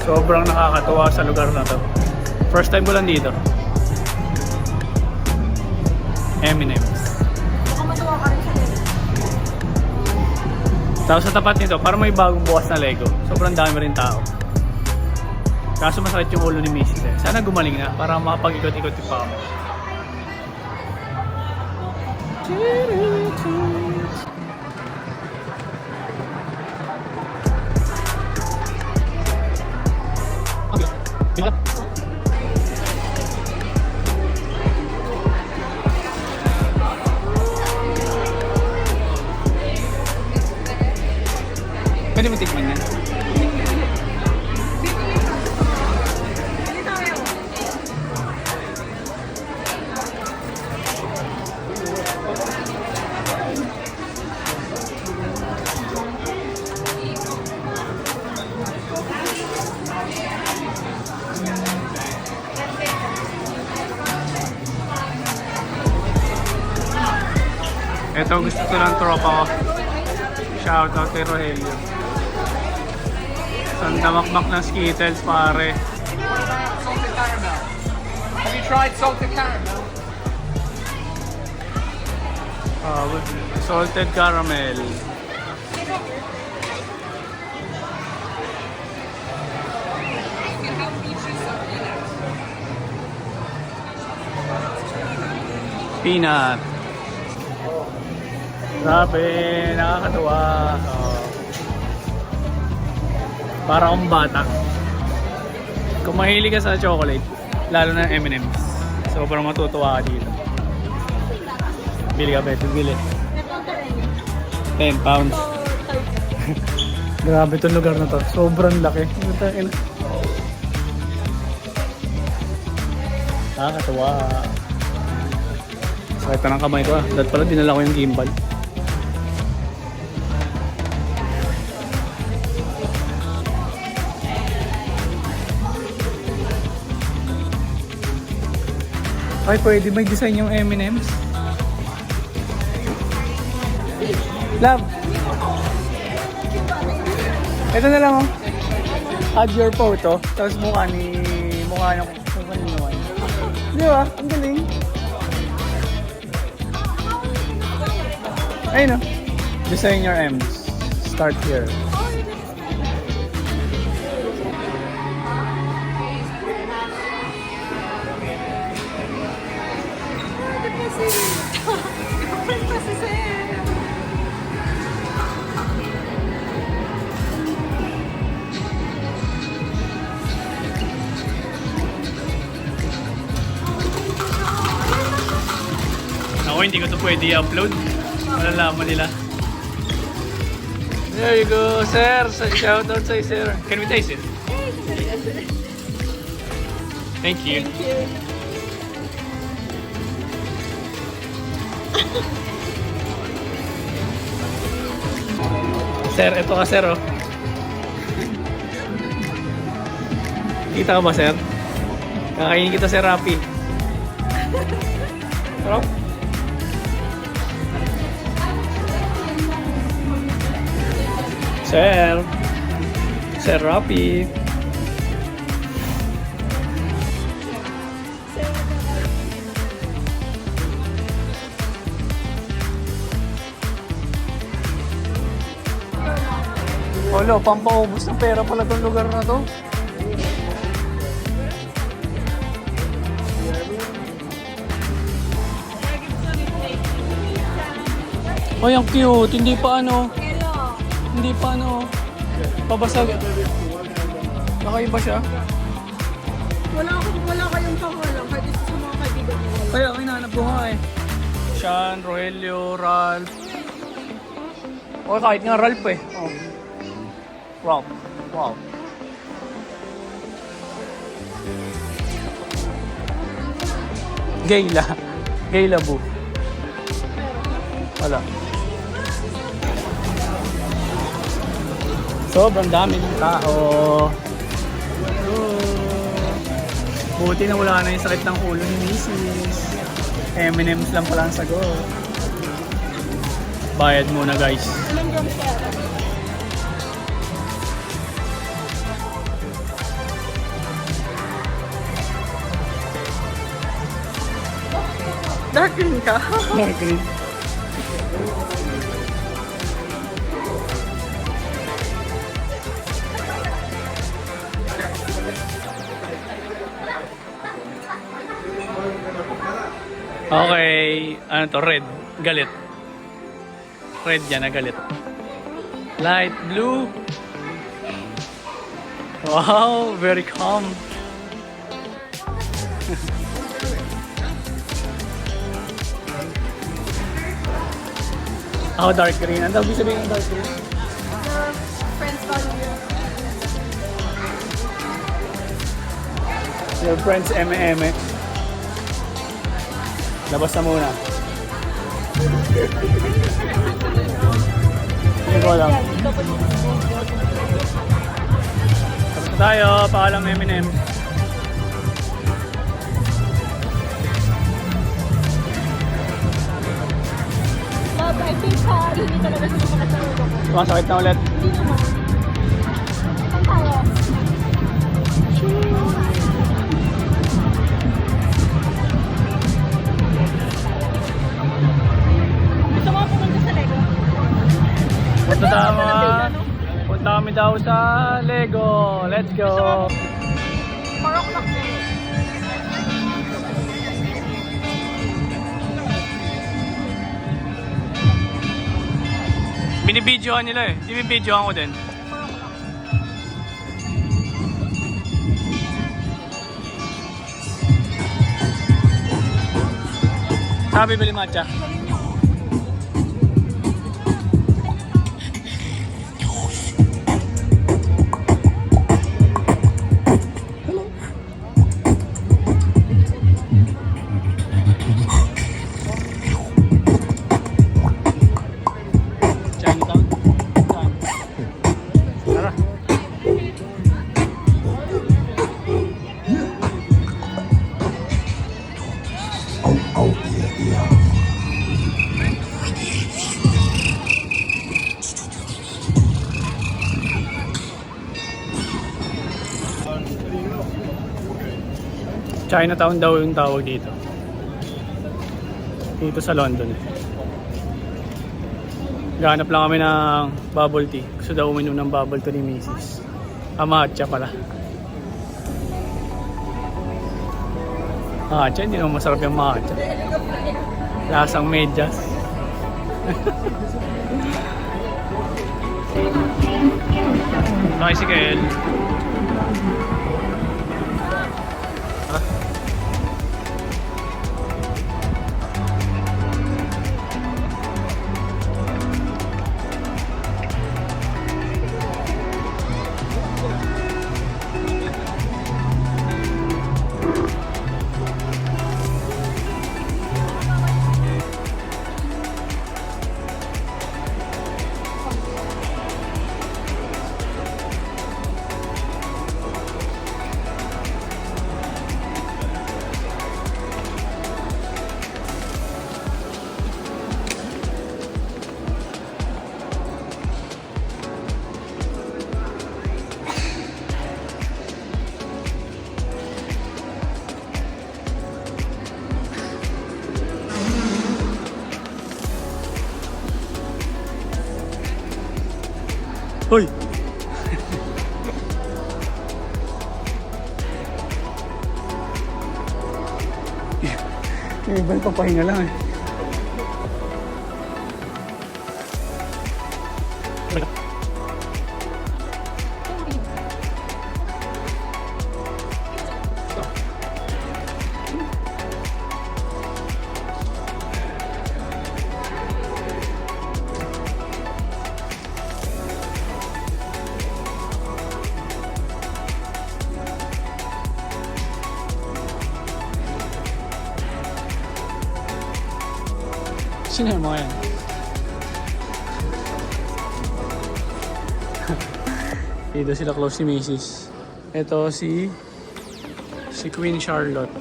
Sobrang nakakatuwa sa lugar na to. First time ko lang dito. M&M's. Baka matuwa ka rin sa nila. Tapos sa tapat nito, parang may bagong bukas na Lego. Sobrang dami rin tao. Kaso masakit yung ulo ni Mrs. eh. Sana gumaling na para makapag-ikot-ikot pa ako. Okay. Pwede mo tikman yan? Ito gusto ko ng tropa ko. Shoutout kay Rogelio. Sandamakmak ng Skittles, pare. Salted caramel. Have you tried salted caramel? Salted caramel. Peanut. Grabe, nakakatuwa. Para akong bata. Kung mahilig ka sa chocolate, lalo na M&M's, sobrang matutuwa ka dito. Bili ka, Beto, bili. 10 pounds. Grabe itong lugar na to. Sobrang laki. Nakakatuwa. Sakit na ng kamay ko ah. Dahil pala dinala ko yung gimbal. Ay, pwede may design yung M&M's. Love. Ito na lang oh. Add your photo. Tapos mukha ng kung kanino. Di ba? Ang galing. Ayun oh. Design your M's. Start here. Ako hindi ko ito pwede i-upload. Malalaman nila. There you go, sir. Shout out sa'yo, sir. Can we taste it? Thank you. Thank you. Sir, ito ka, sir, oh. Kita ka ba, sir? Kakainin kita, sir, Rapi. Sarap. Sir. Sir Rapi. Wala, pampaubos ng pera pala tong lugar na to. Oh, yung cute. Hindi pa ano. Hindi pa ano. Pabasag. Nakaiba siya. Wala kayong pangalan kahit isa sa mga kaibigan mo. Kaya ako hinahanap ko nga eh. Sean, Rogelio, Ralph. O kahit nga Ralph eh. Oh. Ralph. Wow. Gayla. Gayla bu. Wala. Sobrang dami ng tao. Buti na wala na yung sakit ng ulo ni Mrs. M&M's lang pala ang sagot. Bayad muna guys. Anong grams kaya? Dark green ka. Dark green. Okay, ano to? Red. Galit. Red yan na galit. Light blue. Wow, very calm. Ako dark green. Ang tawag sabihin ng dark green? Your friends value you. Your friends eme-eme. Labas na muna. Hindi ko alam. Tapos na tayo. Paalam M&M. Love, I think hindi talaga sa mga sa ulo ko. Sumasakit na ulit. Hindi naman. Saan tayo? Gusto mo pumunta sa Lego? Punta kami daw sa Lego. Let's go. 4 o'clock na yun. Binibidyohan nila eh. Binibidyohan ko din. Sabi bili matcha. Chinatown. Tara. Chinatown daw yung tawag dito. Dito sa London. Gahanap lang kami ng bubble tea. Gusto daw uminom ng bubble tea ni Mrs. Matcha pala. Matcha, hindi naman masarap yung matcha. Lasang medyas. Tricycle. Hoy! Yung iba papahinga lang eh. Sino yung mga yan? Dito sila close si Mrs. Ito si Queen Charlotte.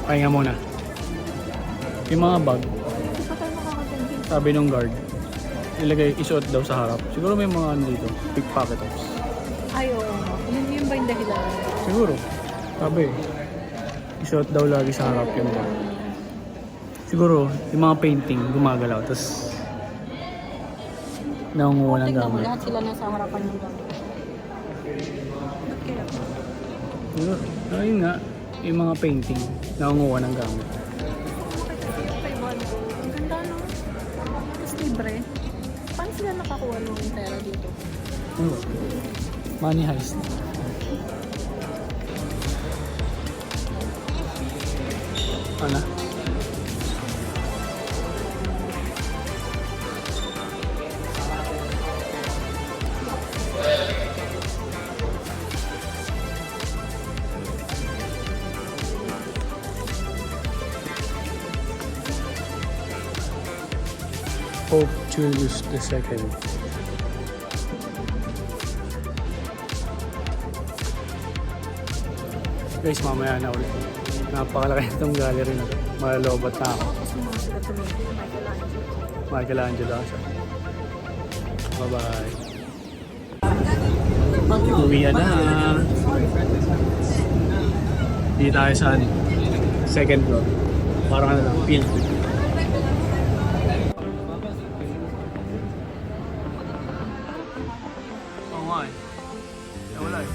Pahinga muna. Yung mga bag, Hindi pa tayo makakagantin. sabi nung guard, ilagay, isuot daw sa harap. Siguro may mga ano dito, pickpocketers. Ay, oo. Yun ba yung dahilan? Siguro. Sabi, isuot daw lagi sa harap yung bag. Siguro, yung mga painting, gumagalaw. Tapos, nangunguha ng Tingnan mo, gamit. lahat sila nasa harapan ng gamit. Ba't kaya? Siguro. Ayun nga, yung mga painting, nangunguha ng gamit. Kay Bongo. Ang ganda, no? Tapos libre. Paano sila nakakuha ng pera dito? Ano ba? Money heist. Ano? Pope Julius II. Guys, mamaya na ulit. Napakalaki itong gallery na to. Malalobat na ako. Tapos yung mga sila tumigil, Michelangelo. Michelangelo siya. Bye-bye. Uwi na. Dito tayo sa second floor. Parang ano lang, field. Oo nga eh. Wala eh.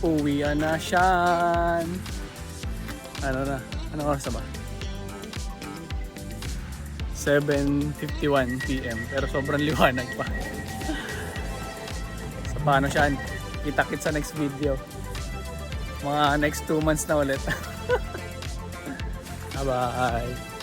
Uwian na siyan. Ano na? Anong oras na ba? 7:51 PM. Pero sobrang liwanag pa. So paano siyan? Kita-kits sa next video. Mga next 2 months na ulit. Bye-bye.